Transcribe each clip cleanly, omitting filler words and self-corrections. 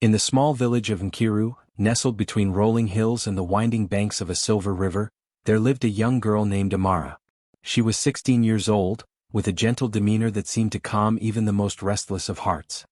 In the small village of Nkiru, nestled between rolling hills and the winding banks of a silver river, there lived a young girl named Amara. She was 16 years old, with a gentle demeanor that seemed to calm even the most restless of hearts.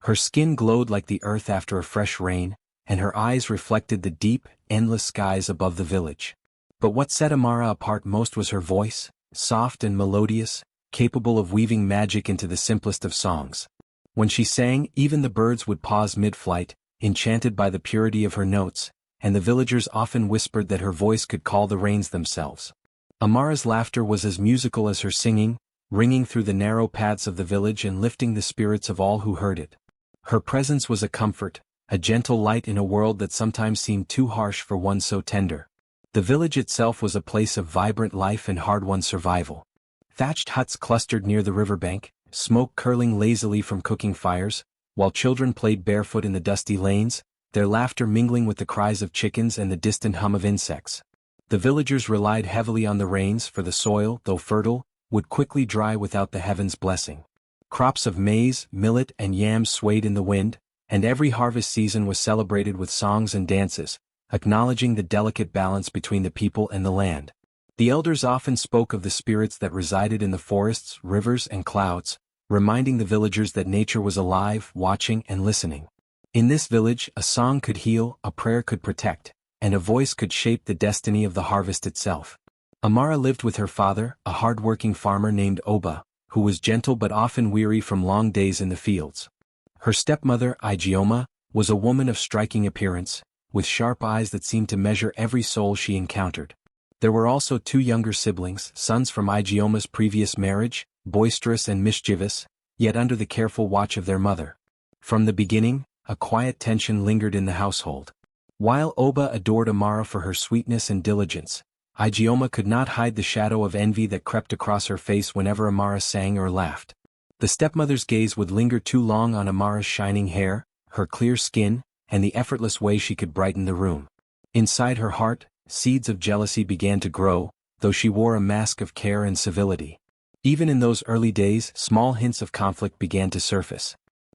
Her skin glowed like the earth after a fresh rain, and her eyes reflected the deep, endless skies above the village. But what set Amara apart most was her voice, soft and melodious, capable of weaving magic into the simplest of songs. When she sang, even the birds would pause mid-flight, enchanted by the purity of her notes, and the villagers often whispered that her voice could call the rains themselves. Amara's laughter was as musical as her singing, ringing through the narrow paths of the village and lifting the spirits of all who heard it. Her presence was a comfort, a gentle light in a world that sometimes seemed too harsh for one so tender. The village itself was a place of vibrant life and hard-won survival. Thatched huts clustered near the riverbank, smoke curling lazily from cooking fires, while children played barefoot in the dusty lanes, their laughter mingling with the cries of chickens and the distant hum of insects. The villagers relied heavily on the rains, for the soil, though fertile, would quickly dry without the heavens' blessing. Crops of maize, millet, and yams swayed in the wind, and every harvest season was celebrated with songs and dances, acknowledging the delicate balance between the people and the land. The elders often spoke of the spirits that resided in the forests, rivers, and clouds, reminding the villagers that nature was alive, watching, and listening. In this village, a song could heal, a prayer could protect, and a voice could shape the destiny of the harvest itself. Amara lived with her father, a hard-working farmer named Oba, who was gentle but often weary from long days in the fields. Her stepmother, Igioma, was a woman of striking appearance, with sharp eyes that seemed to measure every soul she encountered. There were also two younger siblings, sons from Igioma's previous marriage, boisterous and mischievous, yet under the careful watch of their mother. From the beginning, a quiet tension lingered in the household. While Oba adored Amara for her sweetness and diligence, Igioma could not hide the shadow of envy that crept across her face whenever Amara sang or laughed. The stepmother's gaze would linger too long on Amara's shining hair, her clear skin, and the effortless way she could brighten the room. Inside her heart, seeds of jealousy began to grow, though she wore a mask of care and civility. Even in those early days, small hints of conflict began to surface.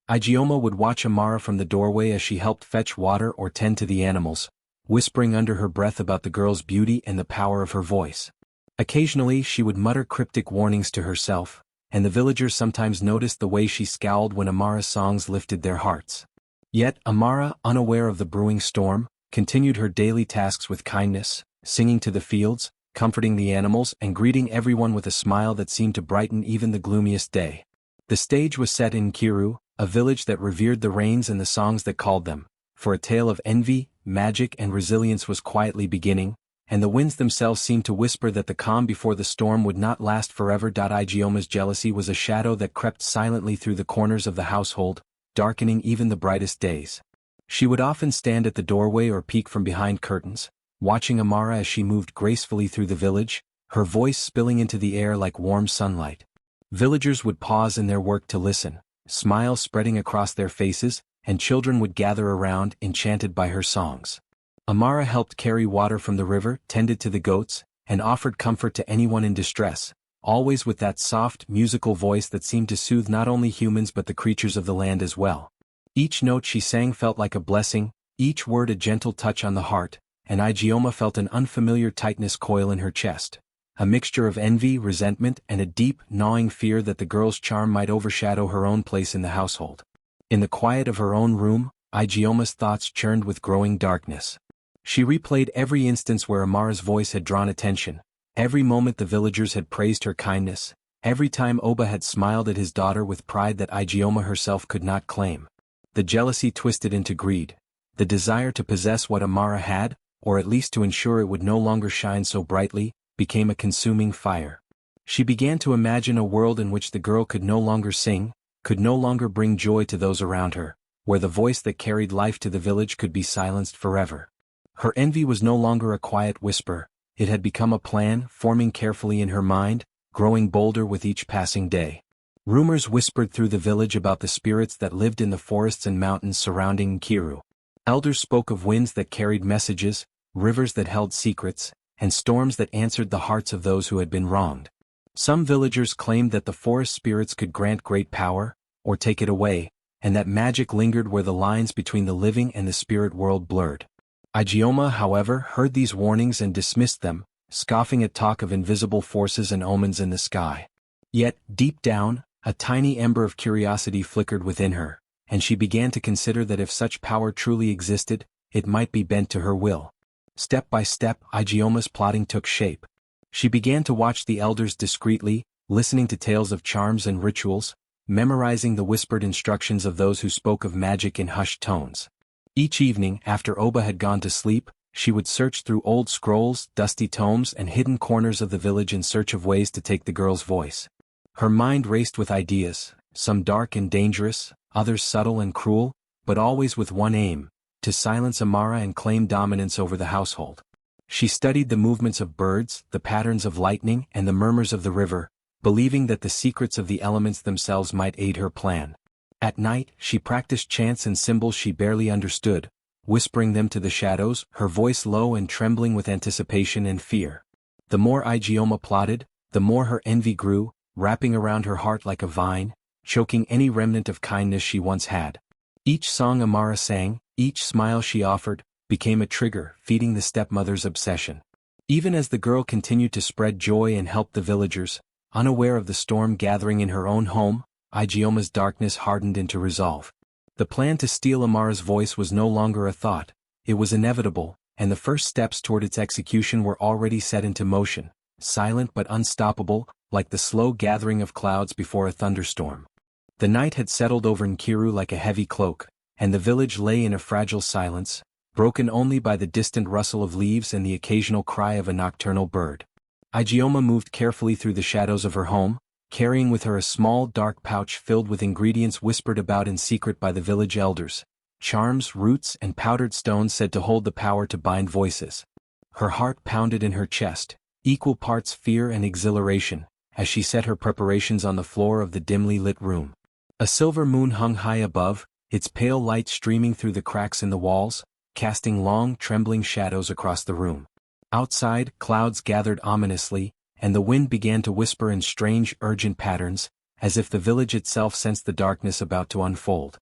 Igioma would watch Amara from the doorway as she helped fetch water or tend to the animals, whispering under her breath about the girl's beauty and the power of her voice. Occasionally she would mutter cryptic warnings to herself, and the villagers sometimes noticed the way she scowled when Amara's songs lifted their hearts. Yet Amara, unaware of the brewing storm, continued her daily tasks with kindness, singing to the fields, comforting the animals, and greeting everyone with a smile that seemed to brighten even the gloomiest day. The stage was set in Nkiru, a village that revered the rains and the songs that called them, for a tale of envy, magic, and resilience was quietly beginning, and the winds themselves seemed to whisper that the calm before the storm would not last forever. Igioma's jealousy was a shadow that crept silently through the corners of the household, darkening even the brightest days. She would often stand at the doorway or peek from behind curtains, watching Amara as she moved gracefully through the village, her voice spilling into the air like warm sunlight. Villagers would pause in their work to listen, smiles spreading across their faces, and children would gather around, enchanted by her songs. Amara helped carry water from the river, tended to the goats, and offered comfort to anyone in distress, always with that soft, musical voice that seemed to soothe not only humans but the creatures of the land as well. Each note she sang felt like a blessing, each word a gentle touch on the heart, and Igioma felt an unfamiliar tightness coil in her chest, a mixture of envy, resentment, and a deep, gnawing fear that the girl's charm might overshadow her own place in the household. In the quiet of her own room, Igioma's thoughts churned with growing darkness. She replayed every instance where Amara's voice had drawn attention, every moment the villagers had praised her kindness, every time Oba had smiled at his daughter with pride that Igioma herself could not claim. The jealousy twisted into greed, the desire to possess what Amara had, or at least to ensure it would no longer shine so brightly, became a consuming fire. She began to imagine a world in which the girl could no longer sing, could no longer bring joy to those around her, where the voice that carried life to the village could be silenced forever. Her envy was no longer a quiet whisper, it had become a plan, forming carefully in her mind, growing bolder with each passing day. Rumors whispered through the village about the spirits that lived in the forests and mountains surrounding Nkiru. Elders spoke of winds that carried messages, rivers that held secrets, and storms that answered the hearts of those who had been wronged. Some villagers claimed that the forest spirits could grant great power, or take it away, and that magic lingered where the lines between the living and the spirit world blurred. Ijeoma, however, heard these warnings and dismissed them, scoffing at talk of invisible forces and omens in the sky. Yet, deep down, a tiny ember of curiosity flickered within her, and she began to consider that if such power truly existed, it might be bent to her will. Step by step, Ijeoma's plotting took shape. She began to watch the elders discreetly, listening to tales of charms and rituals, memorizing the whispered instructions of those who spoke of magic in hushed tones. Each evening, after Oba had gone to sleep, she would search through old scrolls, dusty tomes, and hidden corners of the village in search of ways to take the girl's voice. Her mind raced with ideas, some dark and dangerous, others subtle and cruel, but always with one aim: to silence Amara and claim dominance over the household. She studied the movements of birds, the patterns of lightning, and the murmurs of the river, believing that the secrets of the elements themselves might aid her plan. At night, she practiced chants and symbols she barely understood, whispering them to the shadows, her voice low and trembling with anticipation and fear. The more Ijeoma plotted, the more her envy grew, wrapping around her heart like a vine, choking any remnant of kindness she once had. Each song Amara sang, each smile she offered, became a trigger, feeding the stepmother's obsession. Even as the girl continued to spread joy and help the villagers, unaware of the storm gathering in her own home, Ijeoma's darkness hardened into resolve. The plan to steal Amara's voice was no longer a thought, it was inevitable, and the first steps toward its execution were already set into motion, silent but unstoppable, like the slow gathering of clouds before a thunderstorm. The night had settled over Nkiru like a heavy cloak, and the village lay in a fragile silence, broken only by the distant rustle of leaves and the occasional cry of a nocturnal bird. Ijeoma moved carefully through the shadows of her home, carrying with her a small dark pouch filled with ingredients whispered about in secret by the village elders, charms, roots, and powdered stones said to hold the power to bind voices. Her heart pounded in her chest, equal parts fear and exhilaration, as she set her preparations on the floor of the dimly lit room. A silver moon hung high above, its pale light streaming through the cracks in the walls, casting long, trembling shadows across the room. Outside, clouds gathered ominously, and the wind began to whisper in strange, urgent patterns, as if the village itself sensed the darkness about to unfold.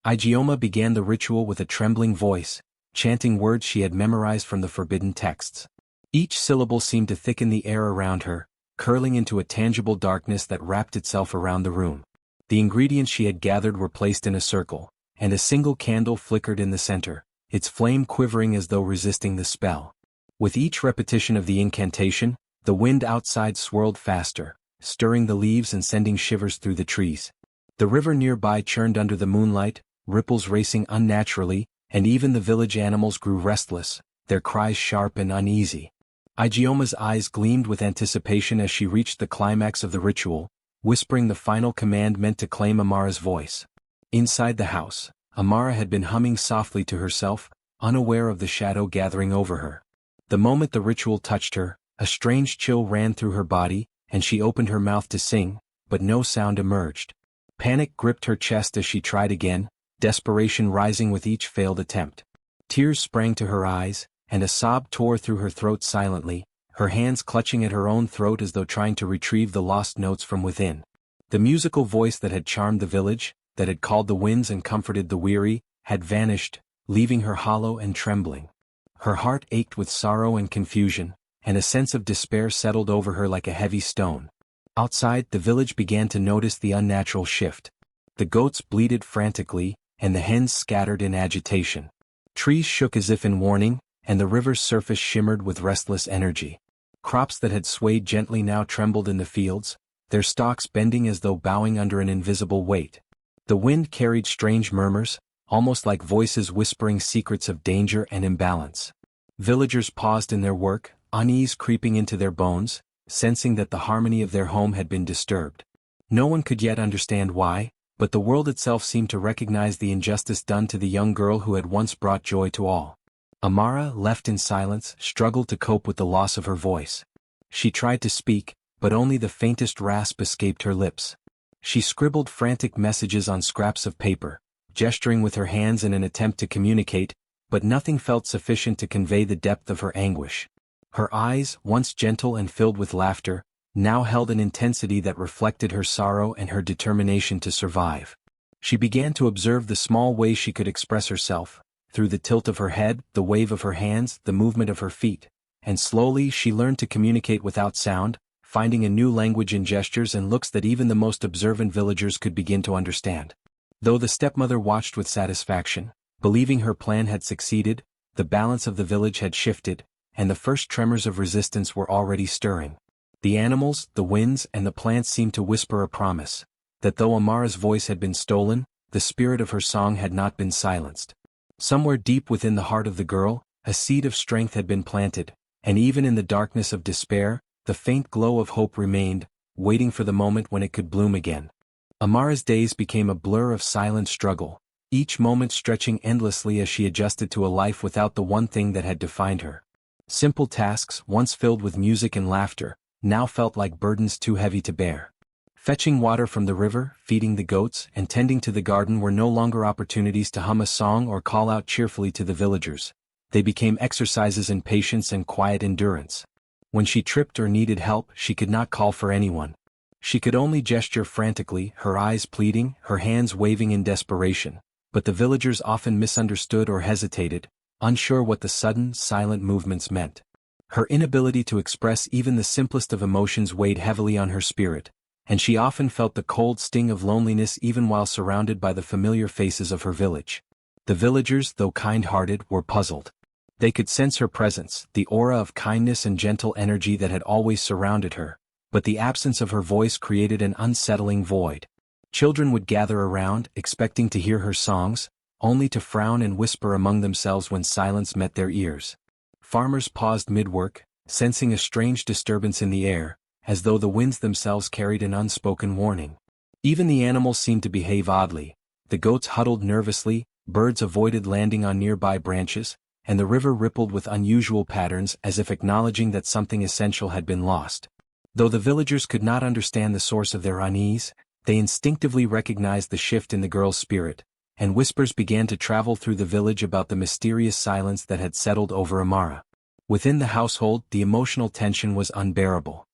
Ijeoma began the ritual with a trembling voice, chanting words she had memorized from the forbidden texts. Each syllable seemed to thicken the air around her, curling into a tangible darkness that wrapped itself around the room. The ingredients she had gathered were placed in a circle, and a single candle flickered in the center, its flame quivering as though resisting the spell. With each repetition of the incantation, the wind outside swirled faster, stirring the leaves and sending shivers through the trees. The river nearby churned under the moonlight, ripples racing unnaturally, and even the village animals grew restless, their cries sharp and uneasy. Ijeoma's eyes gleamed with anticipation as she reached the climax of the ritual, whispering the final command meant to claim Amara's voice. Inside the house, Amara had been humming softly to herself, unaware of the shadow gathering over her. The moment the ritual touched her, a strange chill ran through her body, and she opened her mouth to sing, but no sound emerged. Panic gripped her chest as she tried again, desperation rising with each failed attempt. Tears sprang to her eyes, and a sob tore through her throat silently, her hands clutching at her own throat as though trying to retrieve the lost notes from within. The musical voice that had charmed the village, that had called the winds and comforted the weary, had vanished, leaving her hollow and trembling. Her heart ached with sorrow and confusion, and a sense of despair settled over her like a heavy stone. Outside, the village began to notice the unnatural shift. The goats bleated frantically, and the hens scattered in agitation. Trees shook as if in warning, and the river's surface shimmered with restless energy. Crops that had swayed gently now trembled in the fields, their stalks bending as though bowing under an invisible weight. The wind carried strange murmurs, almost like voices whispering secrets of danger and imbalance. Villagers paused in their work, unease creeping into their bones, sensing that the harmony of their home had been disturbed. No one could yet understand why, but the world itself seemed to recognize the injustice done to the young girl who had once brought joy to all. Amara, left in silence, struggled to cope with the loss of her voice. She tried to speak, but only the faintest rasp escaped her lips. She scribbled frantic messages on scraps of paper, gesturing with her hands in an attempt to communicate, but nothing felt sufficient to convey the depth of her anguish. Her eyes, once gentle and filled with laughter, now held an intensity that reflected her sorrow and her determination to survive. She began to observe the small ways she could express herself, through the tilt of her head, the wave of her hands, the movement of her feet, and slowly she learned to communicate without sound, finding a new language in gestures and looks that even the most observant villagers could begin to understand. Though the stepmother watched with satisfaction, believing her plan had succeeded, the balance of the village had shifted, and the first tremors of resistance were already stirring. The animals, the winds, and the plants seemed to whisper a promise, that though Amara's voice had been stolen, the spirit of her song had not been silenced. Somewhere deep within the heart of the girl, a seed of strength had been planted, and even in the darkness of despair, the faint glow of hope remained, waiting for the moment when it could bloom again. Amara's days became a blur of silent struggle, each moment stretching endlessly as she adjusted to a life without the one thing that had defined her. Simple tasks, once filled with music and laughter, now felt like burdens too heavy to bear. Fetching water from the river, feeding the goats, and tending to the garden were no longer opportunities to hum a song or call out cheerfully to the villagers. They became exercises in patience and quiet endurance. When she tripped or needed help, she could not call for anyone. She could only gesture frantically, her eyes pleading, her hands waving in desperation, but the villagers often misunderstood or hesitated, unsure what the sudden, silent movements meant. Her inability to express even the simplest of emotions weighed heavily on her spirit, and she often felt the cold sting of loneliness even while surrounded by the familiar faces of her village. The villagers, though kind-hearted, were puzzled. They could sense her presence, the aura of kindness and gentle energy that had always surrounded her, but the absence of her voice created an unsettling void. Children would gather around, expecting to hear her songs, only to frown and whisper among themselves when silence met their ears. Farmers paused mid-work, sensing a strange disturbance in the air, as though the winds themselves carried an unspoken warning. Even the animals seemed to behave oddly. The goats huddled nervously, birds avoided landing on nearby branches, and the river rippled with unusual patterns as if acknowledging that something essential had been lost. Though the villagers could not understand the source of their unease, they instinctively recognized the shift in the girl's spirit, and whispers began to travel through the village about the mysterious silence that had settled over Amara. Within the household, the emotional tension was unbearable.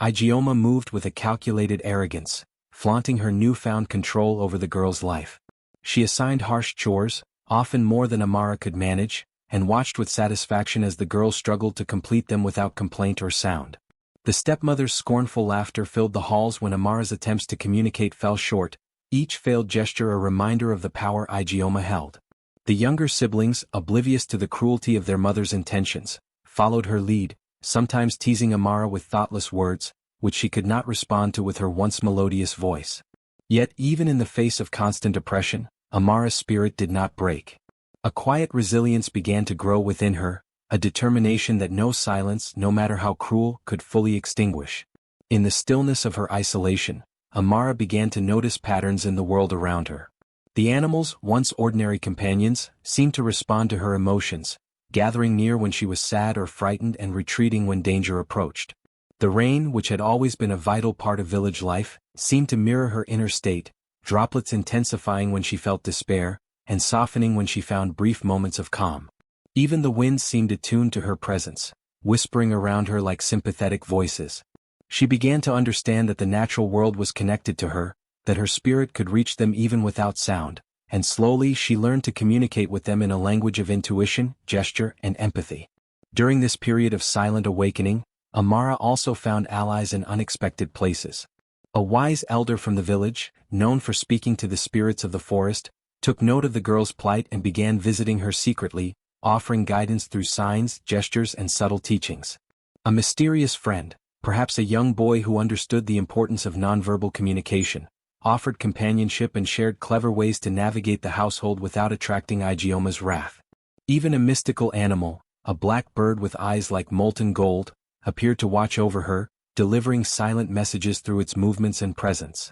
Igioma moved with a calculated arrogance, flaunting her newfound control over the girl's life. She assigned harsh chores, often more than Amara could manage, and watched with satisfaction as the girl struggled to complete them without complaint or sound. The stepmother's scornful laughter filled the halls when Amara's attempts to communicate fell short, each failed gesture a reminder of the power Igioma held. The younger siblings, oblivious to the cruelty of their mother's intentions, followed her lead, sometimes teasing Amara with thoughtless words, which she could not respond to with her once melodious voice. Yet even in the face of constant oppression, Amara's spirit did not break. A quiet resilience began to grow within her, a determination that no silence, no matter how cruel, could fully extinguish. In the stillness of her isolation, Amara began to notice patterns in the world around her. The animals, once ordinary companions, seemed to respond to her emotions, gathering near when she was sad or frightened and retreating when danger approached. The rain, which had always been a vital part of village life, seemed to mirror her inner state, droplets intensifying when she felt despair, and softening when she found brief moments of calm. Even the winds seemed attuned to her presence, whispering around her like sympathetic voices. She began to understand that the natural world was connected to her, that her spirit could reach them even without sound, and slowly she learned to communicate with them in a language of intuition, gesture, and empathy. During this period of silent awakening, Amara also found allies in unexpected places. A wise elder from the village, known for speaking to the spirits of the forest, took note of the girl's plight and began visiting her secretly, offering guidance through signs, gestures, and subtle teachings. A mysterious friend, perhaps a young boy who understood the importance of nonverbal communication, offered companionship and shared clever ways to navigate the household without attracting Igioma's wrath. Even a mystical animal, a black bird with eyes like molten gold, appeared to watch over her, delivering silent messages through its movements and presence.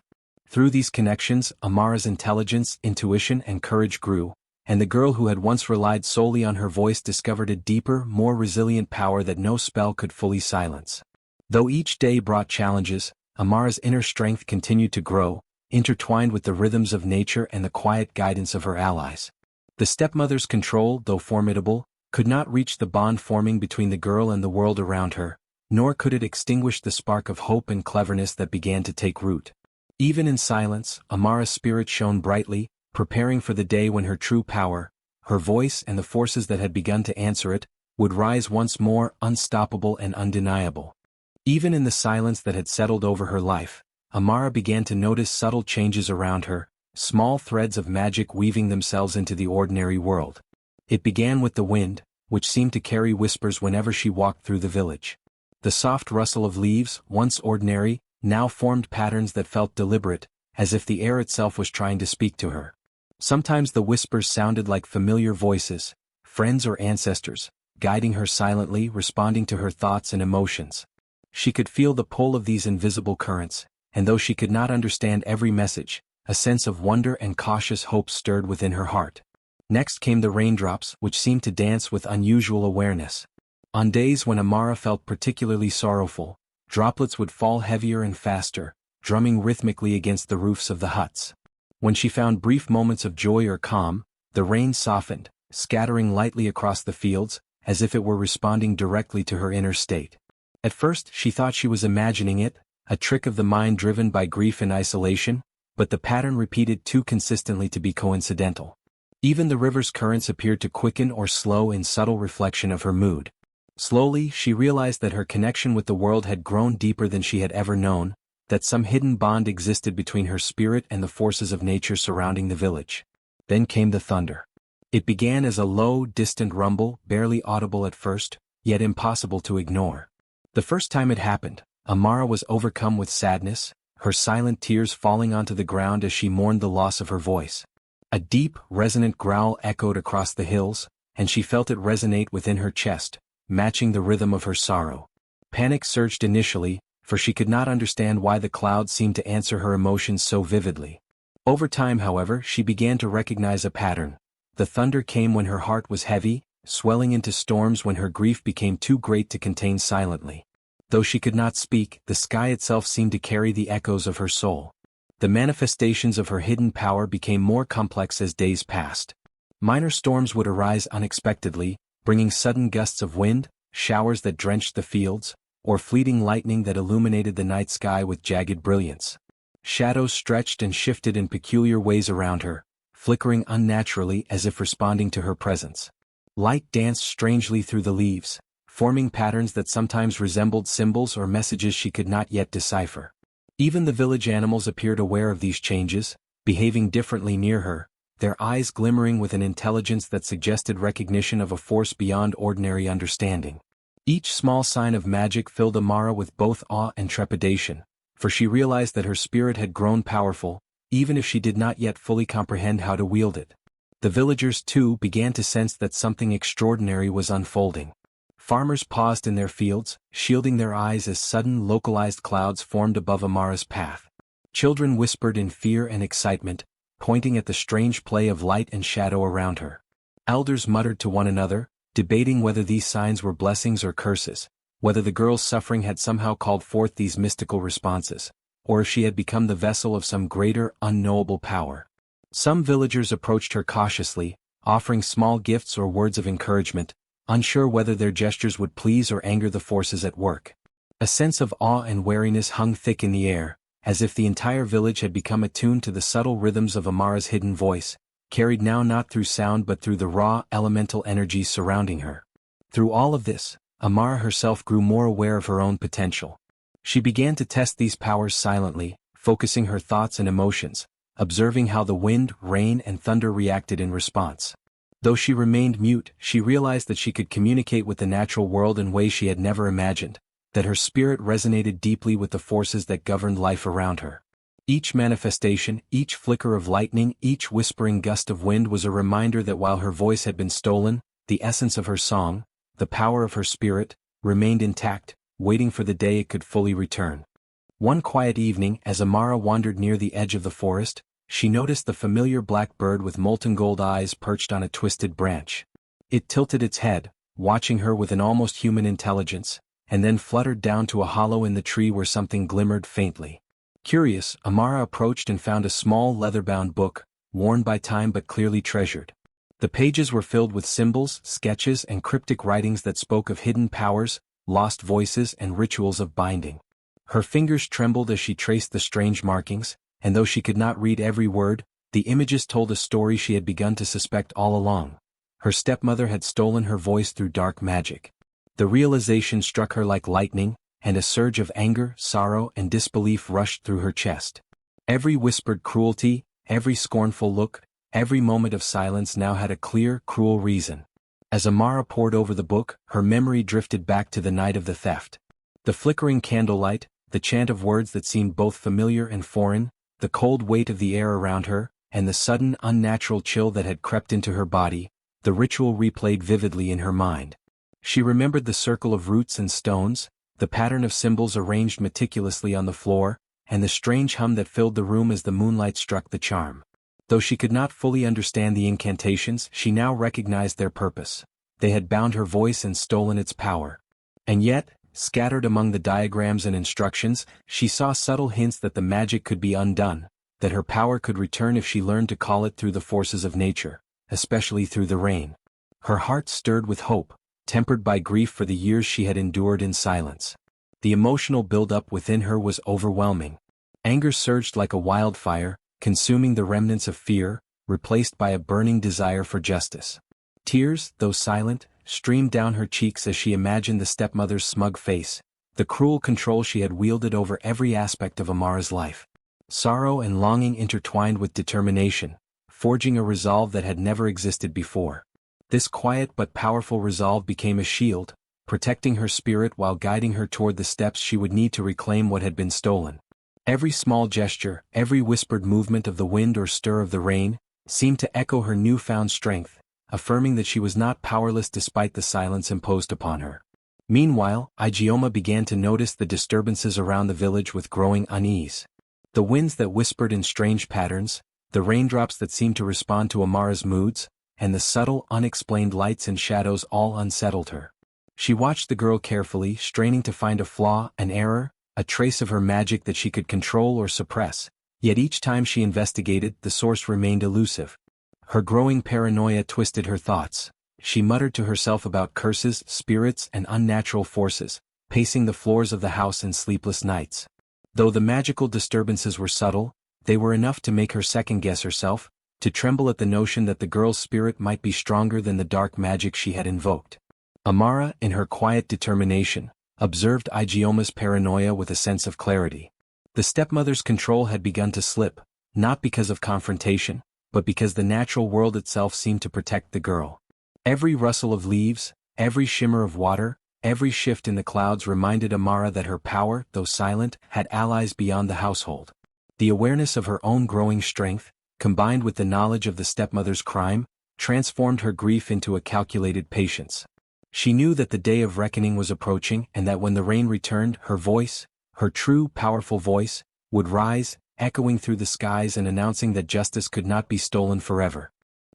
Through these connections, Amara's intelligence, intuition, and courage grew, and the girl who had once relied solely on her voice discovered a deeper, more resilient power that no spell could fully silence. Though each day brought challenges, Amara's inner strength continued to grow, intertwined with the rhythms of nature and the quiet guidance of her allies. The stepmother's control, though formidable, could not reach the bond forming between the girl and the world around her, nor could it extinguish the spark of hope and cleverness that began to take root. Even in silence, Amara's spirit shone brightly, preparing for the day when her true power, her voice and the forces that had begun to answer it, would rise once more, unstoppable and undeniable. Even in the silence that had settled over her life, Amara began to notice subtle changes around her, small threads of magic weaving themselves into the ordinary world. It began with the wind, which seemed to carry whispers whenever she walked through the village. The soft rustle of leaves, once ordinary, now formed patterns that felt deliberate, as if the air itself was trying to speak to her. Sometimes the whispers sounded like familiar voices, friends or ancestors, guiding her silently, responding to her thoughts and emotions. She could feel the pull of these invisible currents, and though she could not understand every message, a sense of wonder and cautious hope stirred within her heart. Next came the raindrops, which seemed to dance with unusual awareness. On days when Amara felt particularly sorrowful, droplets would fall heavier and faster, drumming rhythmically against the roofs of the huts. When she found brief moments of joy or calm, the rain softened, scattering lightly across the fields, as if it were responding directly to her inner state. At first she thought she was imagining it, a trick of the mind driven by grief and isolation, but the pattern repeated too consistently to be coincidental. Even the river's currents appeared to quicken or slow in subtle reflection of her mood. Slowly she realized that her connection with the world had grown deeper than she had ever known, that some hidden bond existed between her spirit and the forces of nature surrounding the village. Then came the thunder. It began as a low, distant rumble, barely audible at first, yet impossible to ignore. The first time it happened, Amara was overcome with sadness, her silent tears falling onto the ground as she mourned the loss of her voice. A deep, resonant growl echoed across the hills, and she felt it resonate within her chest, matching the rhythm of her sorrow. Panic surged initially, for she could not understand why the clouds seemed to answer her emotions so vividly. Over time, however, she began to recognize a pattern. The thunder came when her heart was heavy, swelling into storms when her grief became too great to contain silently. Though she could not speak, the sky itself seemed to carry the echoes of her soul. The manifestations of her hidden power became more complex as days passed. Minor storms would arise unexpectedly, bringing sudden gusts of wind, showers that drenched the fields, or fleeting lightning that illuminated the night sky with jagged brilliance. Shadows stretched and shifted in peculiar ways around her, flickering unnaturally as if responding to her presence. Light danced strangely through the leaves, forming patterns that sometimes resembled symbols or messages she could not yet decipher. Even the village animals appeared aware of these changes, behaving differently near her, their eyes glimmering with an intelligence that suggested recognition of a force beyond ordinary understanding. Each small sign of magic filled Amara with both awe and trepidation, for she realized that her spirit had grown powerful, even if she did not yet fully comprehend how to wield it. The villagers, too, began to sense that something extraordinary was unfolding. Farmers paused in their fields, shielding their eyes as sudden localized clouds formed above Amara's path. Children whispered in fear and excitement, pointing at the strange play of light and shadow around her. Elders muttered to one another, debating whether these signs were blessings or curses, whether the girl's suffering had somehow called forth these mystical responses, or if she had become the vessel of some greater, unknowable power. Some villagers approached her cautiously, offering small gifts or words of encouragement, unsure whether their gestures would please or anger the forces at work. A sense of awe and wariness hung thick in the air, as if the entire village had become attuned to the subtle rhythms of Amara's hidden voice, carried now not through sound but through the raw, elemental energies surrounding her. Through all of this, Amara herself grew more aware of her own potential. She began to test these powers silently, focusing her thoughts and emotions, observing how the wind, rain, and thunder reacted in response. Though she remained mute, she realized that she could communicate with the natural world in ways she had never imagined, that her spirit resonated deeply with the forces that governed life around her. Each manifestation, each flicker of lightning, each whispering gust of wind was a reminder that while her voice had been stolen, the essence of her song, the power of her spirit, remained intact, waiting for the day it could fully return. One quiet evening, as Amara wandered near the edge of the forest, she noticed the familiar black bird with molten gold eyes perched on a twisted branch. It tilted its head, watching her with an almost human intelligence, and then fluttered down to a hollow in the tree where something glimmered faintly. Curious, Amara approached and found a small leather-bound book, worn by time but clearly treasured. The pages were filled with symbols, sketches, and cryptic writings that spoke of hidden powers, lost voices, and rituals of binding. Her fingers trembled as she traced the strange markings, and though she could not read every word, the images told a story she had begun to suspect all along. Her stepmother had stolen her voice through dark magic. The realization struck her like lightning, and a surge of anger, sorrow, and disbelief rushed through her chest. Every whispered cruelty, every scornful look, every moment of silence now had a clear, cruel reason. As Amara pored over the book, her memory drifted back to the night of the theft. The flickering candlelight, the chant of words that seemed both familiar and foreign, the cold weight of the air around her, and the sudden, unnatural chill that had crept into her body, the ritual replayed vividly in her mind. She remembered the circle of roots and stones, the pattern of symbols arranged meticulously on the floor, and the strange hum that filled the room as the moonlight struck the charm. Though she could not fully understand the incantations, she now recognized their purpose. They had bound her voice and stolen its power. And yet, scattered among the diagrams and instructions, she saw subtle hints that the magic could be undone, that her power could return if she learned to call it through the forces of nature, especially through the rain. Her heart stirred with hope, tempered by grief for the years she had endured in silence. The emotional build-up within her was overwhelming. Anger surged like a wildfire, consuming the remnants of fear, replaced by a burning desire for justice. Tears, though silent, streamed down her cheeks as she imagined the stepmother's smug face, the cruel control she had wielded over every aspect of Amara's life. Sorrow and longing intertwined with determination, forging a resolve that had never existed before. This quiet but powerful resolve became a shield, protecting her spirit while guiding her toward the steps she would need to reclaim what had been stolen. Every small gesture, every whispered movement of the wind or stir of the rain, seemed to echo her newfound strength, affirming that she was not powerless despite the silence imposed upon her. Meanwhile, Igioma began to notice the disturbances around the village with growing unease. The winds that whispered in strange patterns, the raindrops that seemed to respond to Amara's moods, and the subtle, unexplained lights and shadows all unsettled her. She watched the girl carefully, straining to find a flaw, an error, a trace of her magic that she could control or suppress, yet each time she investigated, the source remained elusive. Her growing paranoia twisted her thoughts. She muttered to herself about curses, spirits, and unnatural forces, pacing the floors of the house in sleepless nights. Though the magical disturbances were subtle, they were enough to make her second-guess herself, to tremble at the notion that the girl's spirit might be stronger than the dark magic she had invoked. Amara, in her quiet determination, observed Igioma's paranoia with a sense of clarity. The stepmother's control had begun to slip, not because of confrontation, but because the natural world itself seemed to protect the girl. Every rustle of leaves, every shimmer of water, every shift in the clouds reminded Amara that her power, though silent, had allies beyond the household. The awareness of her own growing strength, combined with the knowledge of the stepmother's crime, transformed her grief into a calculated patience. She knew that the day of reckoning was approaching and that when the rain returned, her voice, her true, powerful voice, would rise, echoing through the skies and announcing that justice could not be stolen forever.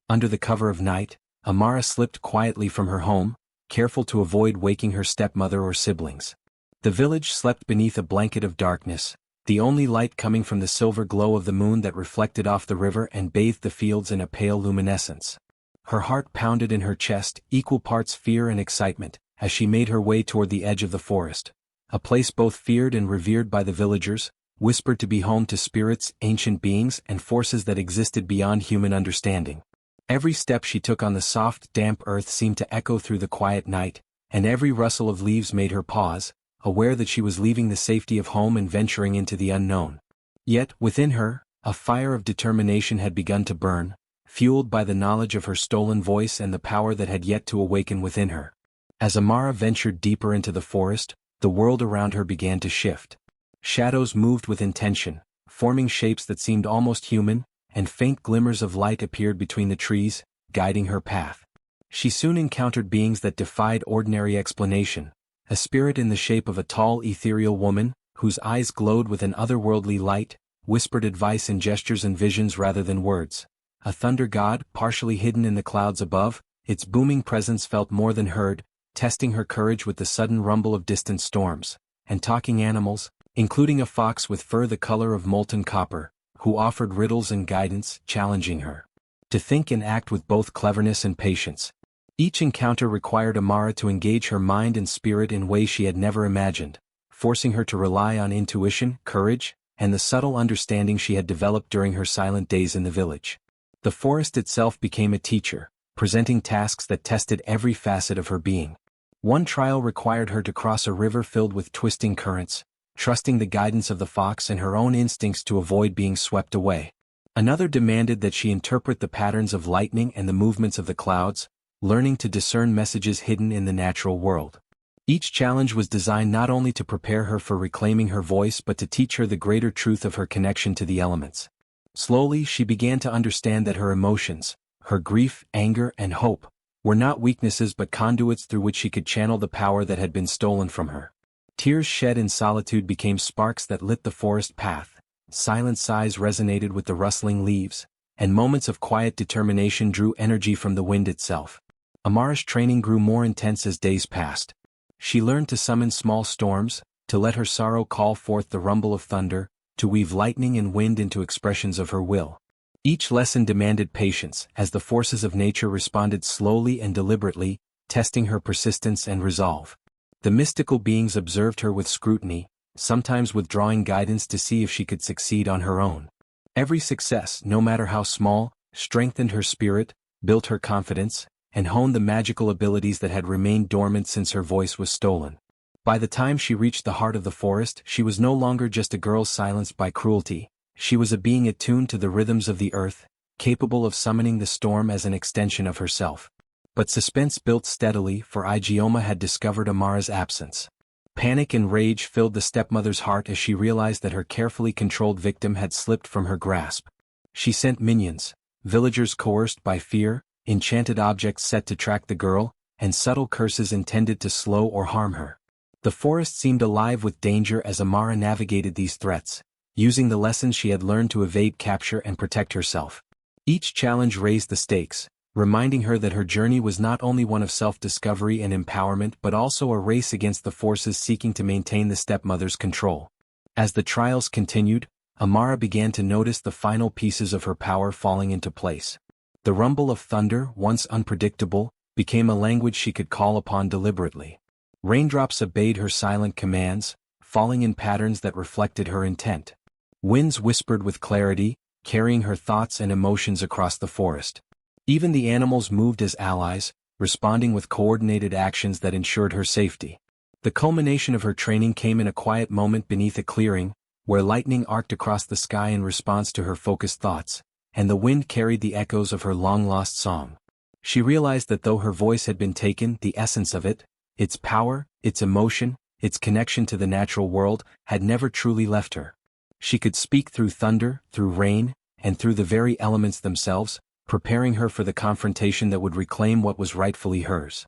Under the cover of night, Amara slipped quietly from her home, careful to avoid waking her stepmother or siblings. The village slept beneath a blanket of darkness, the only light coming from the silver glow of the moon that reflected off the river and bathed the fields in a pale luminescence. Her heart pounded in her chest, equal parts fear and excitement, as she made her way toward the edge of the forest, a place both feared and revered by the villagers, whispered to be home to spirits, ancient beings, and forces that existed beyond human understanding. Every step she took on the soft, damp earth seemed to echo through the quiet night, and every rustle of leaves made her pause, aware that she was leaving the safety of home and venturing into the unknown. Yet, within her, a fire of determination had begun to burn, fueled by the knowledge of her stolen voice and the power that had yet to awaken within her. As Amara ventured deeper into the forest, the world around her began to shift. Shadows moved with intention, forming shapes that seemed almost human, and faint glimmers of light appeared between the trees, guiding her path. She soon encountered beings that defied ordinary explanation, a spirit in the shape of a tall ethereal woman, whose eyes glowed with an otherworldly light, whispered advice in gestures and visions rather than words. A thunder god, partially hidden in the clouds above, its booming presence felt more than heard, testing her courage with the sudden rumble of distant storms. And talking animals, including a fox with fur the color of molten copper, who offered riddles and guidance, challenging her to think and act with both cleverness and patience. Each encounter required Amara to engage her mind and spirit in ways she had never imagined, forcing her to rely on intuition, courage, and the subtle understanding she had developed during her silent days in the village. The forest itself became a teacher, presenting tasks that tested every facet of her being. One trial required her to cross a river filled with twisting currents, trusting the guidance of the fox and her own instincts to avoid being swept away. Another demanded that she interpret the patterns of lightning and the movements of the clouds, learning to discern messages hidden in the natural world. Each challenge was designed not only to prepare her for reclaiming her voice but to teach her the greater truth of her connection to the elements. Slowly she began to understand that her emotions, her grief, anger, and hope, were not weaknesses but conduits through which she could channel the power that had been stolen from her. Tears shed in solitude became sparks that lit the forest path, silent sighs resonated with the rustling leaves, and moments of quiet determination drew energy from the wind itself. Amara's training grew more intense as days passed. She learned to summon small storms, to let her sorrow call forth the rumble of thunder, to weave lightning and wind into expressions of her will. Each lesson demanded patience, as the forces of nature responded slowly and deliberately, testing her persistence and resolve. The mystical beings observed her with scrutiny, sometimes withdrawing guidance to see if she could succeed on her own. Every success, no matter how small, strengthened her spirit, built her confidence, and honed the magical abilities that had remained dormant since her voice was stolen. By the time she reached the heart of the forest, she was no longer just a girl silenced by cruelty. She was a being attuned to the rhythms of the earth, capable of summoning the storm as an extension of herself. But suspense built steadily, for Igioma had discovered Amara's absence. Panic and rage filled the stepmother's heart as she realized that her carefully controlled victim had slipped from her grasp. She sent minions, villagers coerced by fear, enchanted objects set to track the girl, and subtle curses intended to slow or harm her. The forest seemed alive with danger as Amara navigated these threats, using the lessons she had learned to evade capture and protect herself. Each challenge raised the stakes, reminding her that her journey was not only one of self-discovery and empowerment but also a race against the forces seeking to maintain the stepmother's control. As the trials continued, Amara began to notice the final pieces of her power falling into place. The rumble of thunder, once unpredictable, became a language she could call upon deliberately. Raindrops obeyed her silent commands, falling in patterns that reflected her intent. Winds whispered with clarity, carrying her thoughts and emotions across the forest. Even the animals moved as allies, responding with coordinated actions that ensured her safety. The culmination of her training came in a quiet moment beneath a clearing, where lightning arced across the sky in response to her focused thoughts, and the wind carried the echoes of her long-lost song. She realized that though her voice had been taken, the essence of it, its power, its emotion, its connection to the natural world, had never truly left her. She could speak through thunder, through rain, and through the very elements themselves, preparing her for the confrontation that would reclaim what was rightfully hers.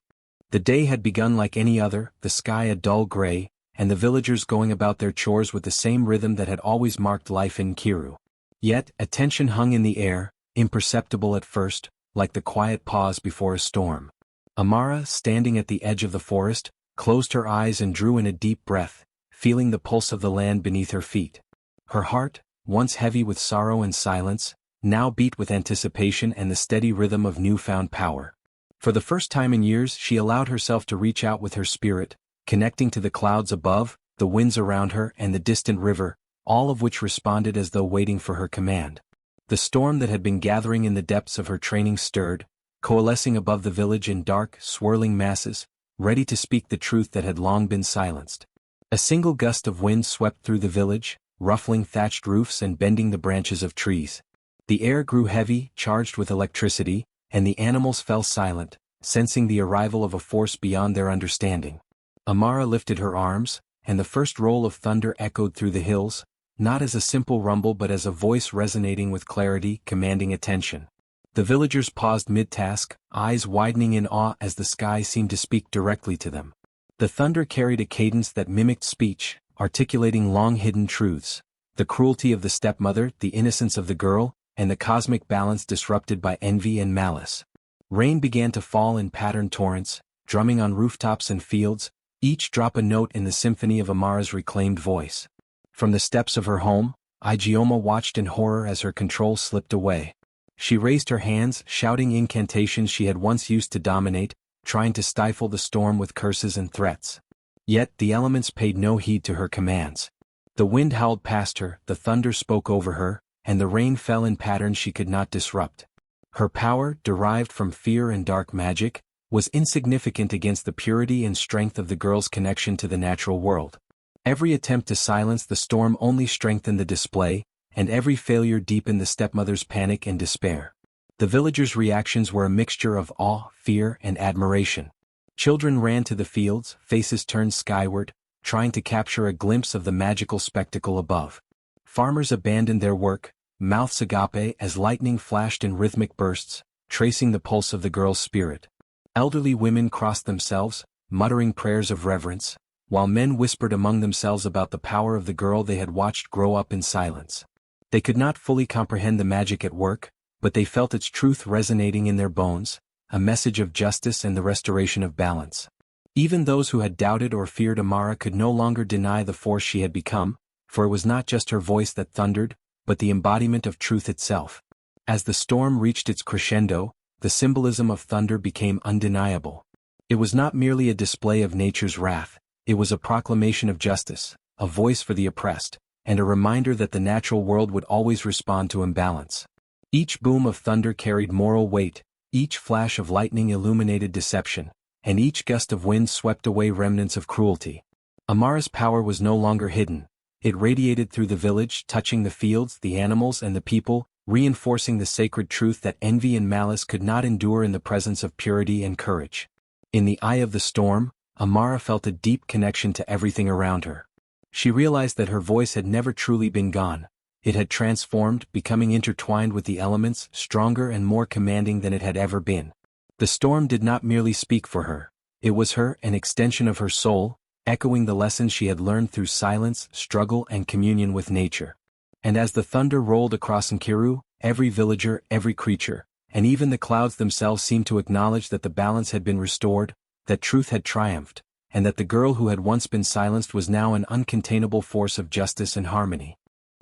The day had begun like any other, the sky a dull gray, and the villagers going about their chores with the same rhythm that had always marked life in Kiru. Yet, a tension hung in the air, imperceptible at first, like the quiet pause before a storm. Amara, standing at the edge of the forest, closed her eyes and drew in a deep breath, feeling the pulse of the land beneath her feet. Her heart, once heavy with sorrow and silence, now beat with anticipation and the steady rhythm of newfound power. For the first time in years she allowed herself to reach out with her spirit, connecting to the clouds above, the winds around her and the distant river, all of which responded as though waiting for her command. The storm that had been gathering in the depths of her training stirred, coalescing above the village in dark, swirling masses, ready to speak the truth that had long been silenced. A single gust of wind swept through the village, ruffling thatched roofs and bending the branches of trees. The air grew heavy, charged with electricity, and the animals fell silent, sensing the arrival of a force beyond their understanding. Amara lifted her arms, and the first roll of thunder echoed through the hills, not as a simple rumble but as a voice resonating with clarity, commanding attention. The villagers paused mid-task, eyes widening in awe as the sky seemed to speak directly to them. The thunder carried a cadence that mimicked speech, articulating long-hidden truths: the cruelty of the stepmother, the innocence of the girl, and the cosmic balance disrupted by envy and malice. Rain began to fall in patterned torrents, drumming on rooftops and fields, each drop a note in the symphony of Amara's reclaimed voice. From the steps of her home, Igioma watched in horror as her control slipped away. She raised her hands, shouting incantations she had once used to dominate, trying to stifle the storm with curses and threats. Yet the elements paid no heed to her commands. The wind howled past her, the thunder spoke over her, and the rain fell in patterns she could not disrupt. Her power, derived from fear and dark magic, was insignificant against the purity and strength of the girl's connection to the natural world. Every attempt to silence the storm only strengthened the display, and every failure deepened the stepmother's panic and despair. The villagers' reactions were a mixture of awe, fear, and admiration. Children ran to the fields, faces turned skyward, trying to capture a glimpse of the magical spectacle above. Farmers abandoned their work, mouths agape as lightning flashed in rhythmic bursts, tracing the pulse of the girl's spirit. Elderly women crossed themselves, muttering prayers of reverence, while men whispered among themselves about the power of the girl they had watched grow up in silence. They could not fully comprehend the magic at work, but they felt its truth resonating in their bones, a message of justice and the restoration of balance. Even those who had doubted or feared Amara could no longer deny the force she had become, for it was not just her voice that thundered, but the embodiment of truth itself. As the storm reached its crescendo, the symbolism of thunder became undeniable. It was not merely a display of nature's wrath, it was a proclamation of justice, a voice for the oppressed, and a reminder that the natural world would always respond to imbalance. Each boom of thunder carried moral weight, each flash of lightning illuminated deception, and each gust of wind swept away remnants of cruelty. Amara's power was no longer hidden. It radiated through the village, touching the fields, the animals, and the people, reinforcing the sacred truth that envy and malice could not endure in the presence of purity and courage. In the eye of the storm, Amara felt a deep connection to everything around her. She realized that her voice had never truly been gone. It had transformed, becoming intertwined with the elements, stronger and more commanding than it had ever been. The storm did not merely speak for her. It was her, an extension of her soul, echoing the lessons she had learned through silence, struggle, and communion with nature. And as the thunder rolled across Nkiru, every villager, every creature, and even the clouds themselves seemed to acknowledge that the balance had been restored, that truth had triumphed, and that the girl who had once been silenced was now an uncontainable force of justice and harmony.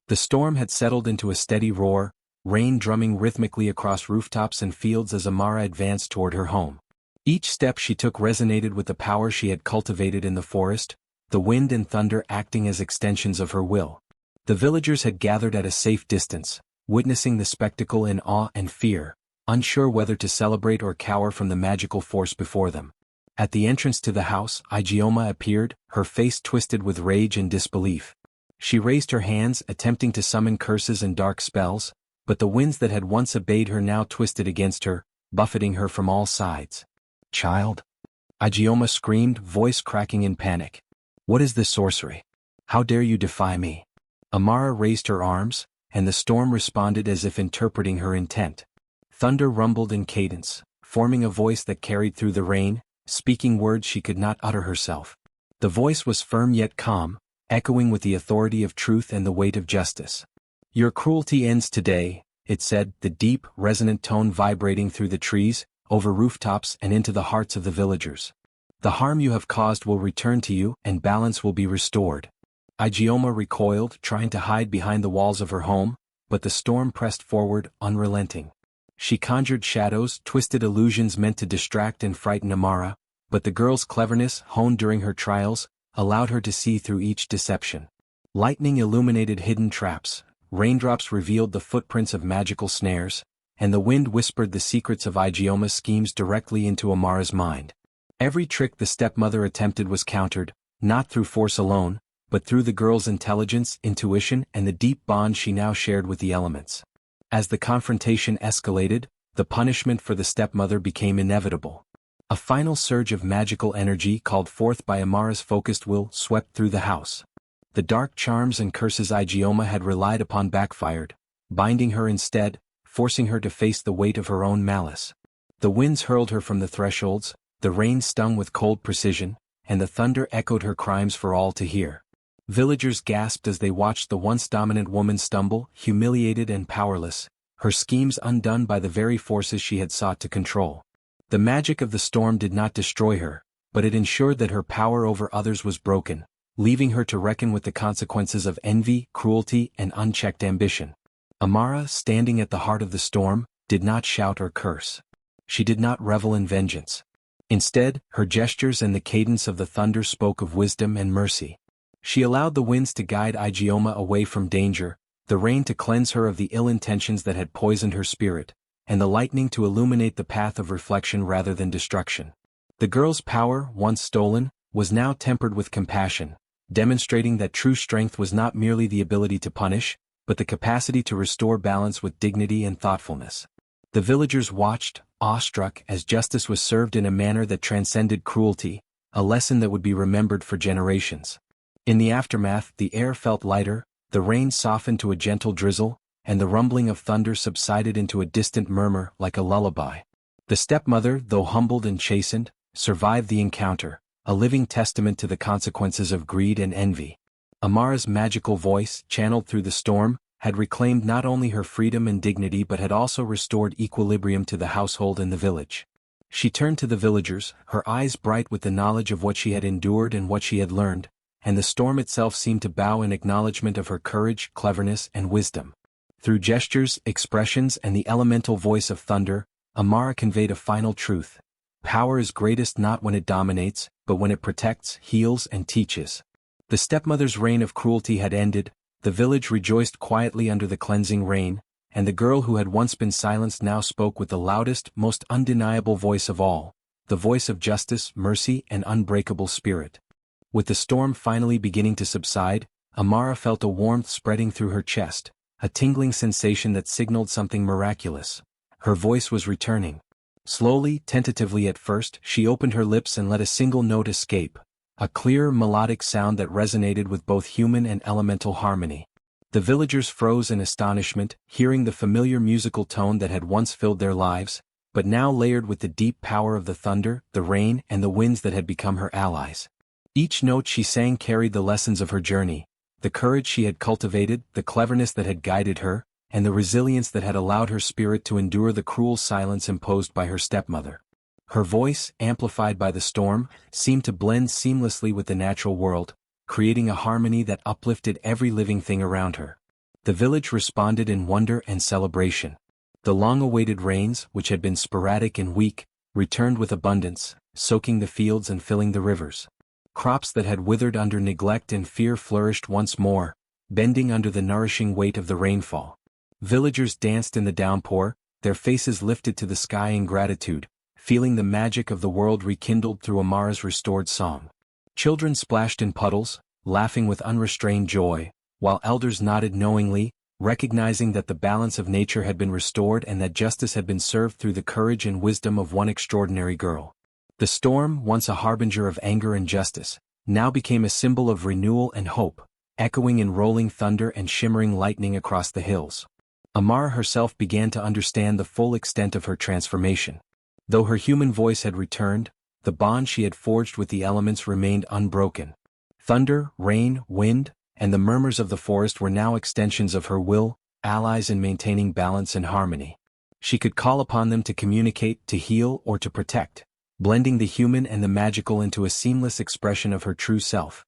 The storm had settled into a steady roar, rain drumming rhythmically across rooftops and fields as Amara advanced toward her home. Each step she took resonated with the power she had cultivated in the forest, the wind and thunder acting as extensions of her will. The villagers had gathered at a safe distance, witnessing the spectacle in awe and fear, unsure whether to celebrate or cower from the magical force before them. At the entrance to the house, Ijeoma appeared, her face twisted with rage and disbelief. She raised her hands, attempting to summon curses and dark spells, but the winds that had once obeyed her now twisted against her, buffeting her from all sides. "Child!" Ijeoma screamed, voice cracking in panic. "What is this sorcery? How dare you defy me?" Amara raised her arms, and the storm responded as if interpreting her intent. Thunder rumbled in cadence, forming a voice that carried through the rain, speaking words she could not utter herself. The voice was firm yet calm, echoing with the authority of truth and the weight of justice. "Your cruelty ends today," it said, the deep, resonant tone vibrating through the trees, over rooftops and into the hearts of the villagers. "The harm you have caused will return to you, and balance will be restored." Ijeoma recoiled, trying to hide behind the walls of her home, but the storm pressed forward, unrelenting. She conjured shadows, twisted illusions meant to distract and frighten Amara, but the girl's cleverness, honed during her trials, allowed her to see through each deception. Lightning illuminated hidden traps, raindrops revealed the footprints of magical snares, and the wind whispered the secrets of Ijeoma's schemes directly into Amara's mind. Every trick the stepmother attempted was countered, not through force alone, but through the girl's intelligence, intuition, and the deep bond she now shared with the elements. As the confrontation escalated, the punishment for the stepmother became inevitable. A final surge of magical energy called forth by Amara's focused will swept through the house. The dark charms and curses Ijeoma had relied upon backfired, binding her instead, forcing her to face the weight of her own malice. The winds hurled her from the thresholds, the rain stung with cold precision, and the thunder echoed her crimes for all to hear. Villagers gasped as they watched the once dominant woman stumble, humiliated and powerless, her schemes undone by the very forces she had sought to control. The magic of the storm did not destroy her, but it ensured that her power over others was broken, leaving her to reckon with the consequences of envy, cruelty, and unchecked ambition. Amara, standing at the heart of the storm, did not shout or curse. She did not revel in vengeance. Instead, her gestures and the cadence of the thunder spoke of wisdom and mercy. She allowed the winds to guide Igioma away from danger, the rain to cleanse her of the ill intentions that had poisoned her spirit, and the lightning to illuminate the path of reflection rather than destruction. The girl's power, once stolen, was now tempered with compassion, demonstrating that true strength was not merely the ability to punish, but the capacity to restore balance with dignity and thoughtfulness. The villagers watched, awestruck, as justice was served in a manner that transcended cruelty, a lesson that would be remembered for generations. In the aftermath, the air felt lighter, the rain softened to a gentle drizzle, and the rumbling of thunder subsided into a distant murmur like a lullaby. The stepmother, though humbled and chastened, survived the encounter, a living testament to the consequences of greed and envy. Amara's magical voice, channeled through the storm, had reclaimed not only her freedom and dignity but had also restored equilibrium to the household and the village. She turned to the villagers, her eyes bright with the knowledge of what she had endured and what she had learned, and the storm itself seemed to bow in acknowledgement of her courage, cleverness, and wisdom. Through gestures, expressions, and the elemental voice of thunder, Amara conveyed a final truth. Power is greatest not when it dominates, but when it protects, heals, and teaches. The stepmother's reign of cruelty had ended, the village rejoiced quietly under the cleansing rain, and the girl who had once been silenced now spoke with the loudest, most undeniable voice of all, the voice of justice, mercy, and unbreakable spirit. With the storm finally beginning to subside, Amara felt a warmth spreading through her chest, a tingling sensation that signaled something miraculous. Her voice was returning. Slowly, tentatively at first, she opened her lips and let a single note escape, a clear, melodic sound that resonated with both human and elemental harmony. The villagers froze in astonishment, hearing the familiar musical tone that had once filled their lives, but now layered with the deep power of the thunder, the rain, and the winds that had become her allies. Each note she sang carried the lessons of her journey, the courage she had cultivated, the cleverness that had guided her, and the resilience that had allowed her spirit to endure the cruel silence imposed by her stepmother. Her voice, amplified by the storm, seemed to blend seamlessly with the natural world, creating a harmony that uplifted every living thing around her. The village responded in wonder and celebration. The long-awaited rains, which had been sporadic and weak, returned with abundance, soaking the fields and filling the rivers. Crops that had withered under neglect and fear flourished once more, bending under the nourishing weight of the rainfall. Villagers danced in the downpour, their faces lifted to the sky in gratitude, feeling the magic of the world rekindled through Amara's restored song. Children splashed in puddles, laughing with unrestrained joy, while elders nodded knowingly, recognizing that the balance of nature had been restored and that justice had been served through the courage and wisdom of one extraordinary girl. The storm, once a harbinger of anger and justice, now became a symbol of renewal and hope, echoing in rolling thunder and shimmering lightning across the hills. Amara herself began to understand the full extent of her transformation. Though her human voice had returned, the bond she had forged with the elements remained unbroken. Thunder, rain, wind, and the murmurs of the forest were now extensions of her will, allies in maintaining balance and harmony. She could call upon them to communicate, to heal, or to protect, blending the human and the magical into a seamless expression of her true self.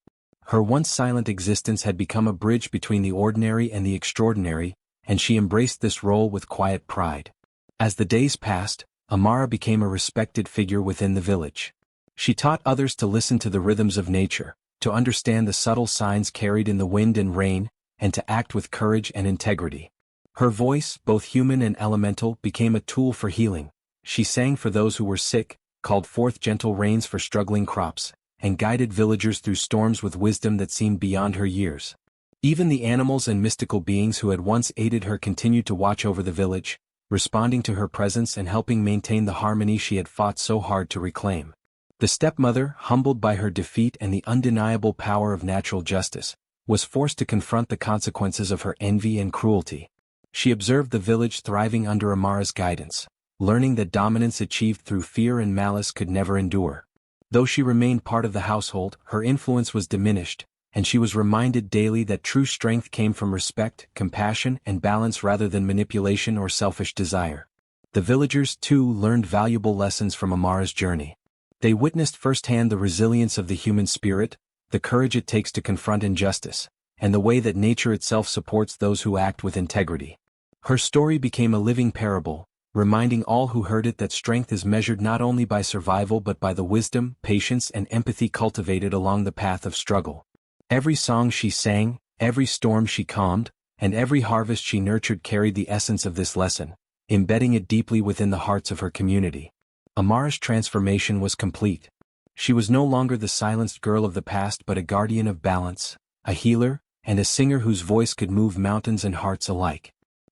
Her once silent existence had become a bridge between the ordinary and the extraordinary, and she embraced this role with quiet pride. As the days passed, Amara became a respected figure within the village. She taught others to listen to the rhythms of nature, to understand the subtle signs carried in the wind and rain, and to act with courage and integrity. Her voice, both human and elemental, became a tool for healing. She sang for those who were sick, called forth gentle rains for struggling crops, and guided villagers through storms with wisdom that seemed beyond her years. Even the animals and mystical beings who had once aided her continued to watch over the village, responding to her presence and helping maintain the harmony she had fought so hard to reclaim. The stepmother, humbled by her defeat and the undeniable power of natural justice, was forced to confront the consequences of her envy and cruelty. She observed the village thriving under Amara's guidance, learning that dominance achieved through fear and malice could never endure. Though she remained part of the household, her influence was diminished, and she was reminded daily that true strength came from respect, compassion, and balance rather than manipulation or selfish desire. The villagers, too, learned valuable lessons from Amara's journey. They witnessed firsthand the resilience of the human spirit, the courage it takes to confront injustice, and the way that nature itself supports those who act with integrity. Her story became a living parable, reminding all who heard it that strength is measured not only by survival but by the wisdom, patience, and empathy cultivated along the path of struggle. Every song she sang, every storm she calmed, and every harvest she nurtured carried the essence of this lesson, embedding it deeply within the hearts of her community. Amara's transformation was complete. She was no longer the silenced girl of the past but a guardian of balance, a healer, and a singer whose voice could move mountains and hearts alike.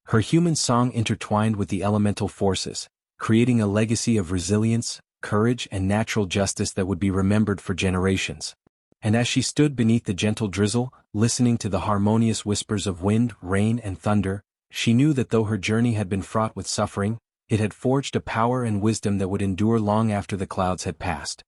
Her human song intertwined with the elemental forces, creating a legacy of resilience, courage, and natural justice that would be remembered for generations. And as she stood beneath the gentle drizzle, listening to the harmonious whispers of wind, rain, and thunder, she knew that though her journey had been fraught with suffering, it had forged a power and wisdom that would endure long after the clouds had passed.